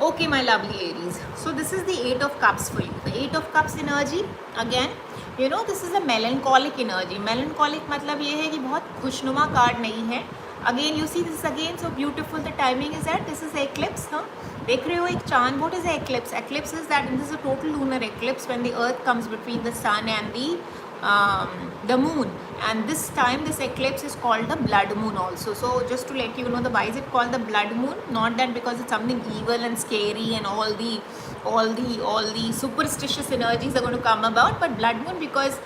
Okay, my lovely Aries. So this is the Eight of Cups for you. The Eight of Cups energy, again, you know, this is a melancholic energy. Melancholic मतलब ये है कि बहुत खुशनुमा card नहीं है. Again, you see this is again so beautiful. The timing is that this is eclipse. हाँ, देख रहे हो एक चांद. What is eclipse? Eclipse is that this is a total lunar eclipse when the earth comes between the sun and the moon, and this time this eclipse is called the blood moon also. So just to let you know, the why is it called the blood moon? Not that because it's something evil and scary and all the superstitious energies are going to come about, but blood moon because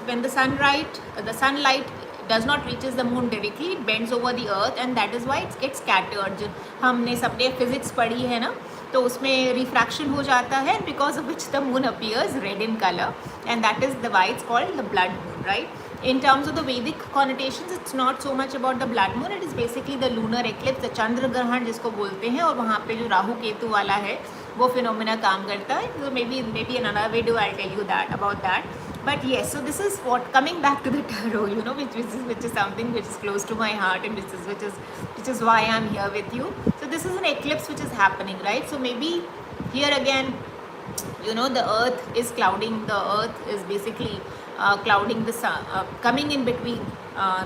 when the sunlight does not reaches the moon directly, it bends over the earth, and that is why it gets scattered. हमने सबने physics पढ़ी है ना, तो उसमें refraction हो जाता है, because of which the moon appears red in colour, and that is the why it's called the blood moon, right. In terms of the Vedic connotations, it's not so much about the blood moon. It is basically the lunar eclipse, the चंद्र ग्रहण जिसको बोलते हैं, और वहाँ पे जो राहु केतु वाला है वो फिनोमिना काम करता है. So maybe in another video I'll tell you that about that. But yes, so this is what, coming back to the tarot, you know, which is something which is close to my heart, and which is why I'm here with you. So this is an eclipse which is happening, right? So maybe here again, you know, the earth is clouding. The earth is basically clouding the sun, coming in between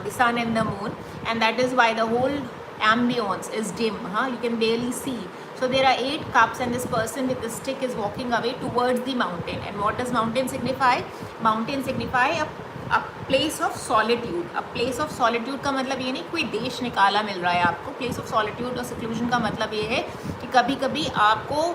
the sun and the moon, and that is why the whole ambience is dim. You can barely see. So there are 8 cups, and this person with the stick is walking away towards the mountain. And what does mountain signify? Mountain signify a place of solitude. A place of solitude का मतलब ये नहीं कोई देश निकाला मिल रहा है आपको. Place of solitude और seclusion का मतलब ये है कि कभी कभी आपको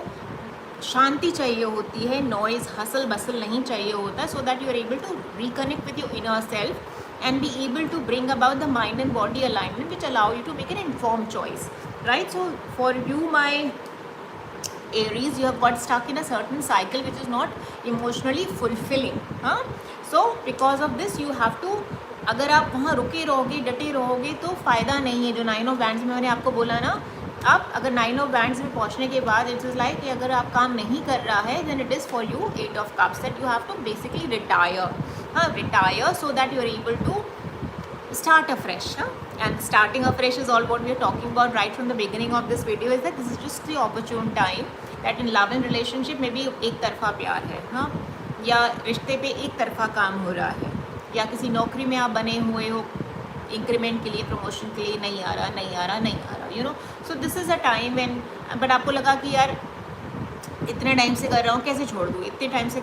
शांति चाहिए होती है, नॉइज हसल बसल नहीं चाहिए होता, so that you are able to reconnect with your inner self and be able to bring about the mind and body alignment which allow you to make an inform choice, right. So for you my Aries, you have got stuck in a certain cycle which is not emotionally fulfilling. So because of this you have to, अगर आप वहाँ रुके रहोगे, डटे रहोगे, तो फ़ायदा नहीं है. जो 9 ऑफ वैंड्स में मैंने आपको बोला ना, आप अगर 9 ऑफ वैंड्स में पहुँचने के बाद इट्स इज़ लाइक कि अगर आप काम नहीं कर रहा है, then it is for you 8 of cups that you have to basically retire so that you are able to start afresh. And starting afresh is all what we are talking about right from the beginning of this video, is that this is just the opportune time that in love and relationship में भी एक तरफा प्यार है, या रिश्ते पे एक तरफा काम हो रहा है, या किसी नौकरी में आप बने हुए हो, इंक्रीमेंट के लिए, प्रमोशन के लिए नहीं आ रहा, you know. So this is a time when, but आपको लगा कि यार इतने टाइम से कर रहा हूँ कैसे छोड़ दूँ, इतने टाइम से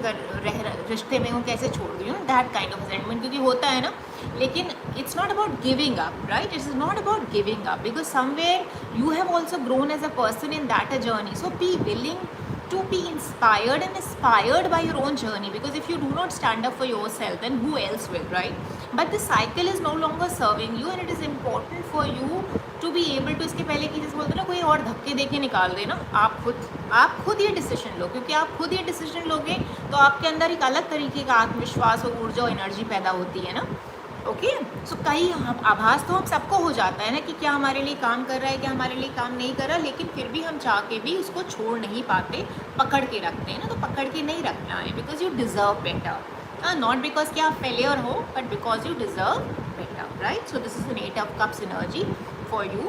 रिश्ते में हूँ कैसे छोड़ दूँ, you know, that kind of resentment, क्योंकि होता है ना. लेकिन it's not about giving up, right. It's not about giving up, because somewhere you have also grown as a person in that a journey. So be willing to be inspired and aspired by your own journey, because if you do not stand up for yourself, then who else will, right? But the cycle is no longer serving you, and it is important for you to be able to, इसके पहले कि जैसे बोलते ना कोई और धक्के देके निकाल दे ना, आप खुद ये डिसीजन लो, क्योंकि आप खुद ये डिसीजन लोगे तो आपके अंदर एक अलग तरीके का आत्मविश्वास और ऊर्जा और एनर्जी पैदा होती है ना. ओके. सो कई आभास तो हम सबको हो जाता है ना कि क्या हमारे लिए काम कर रहा है, क्या हमारे लिए काम नहीं कर रहा, लेकिन फिर भी हम चाह के भी उसको छोड़ नहीं पाते, पकड़ के रखते हैं ना. तो पकड़ के नहीं रखना है, because you deserve better, not because कि आप फेलियर हो, but because you deserve better, right. So this is an 8 of cups energy for you.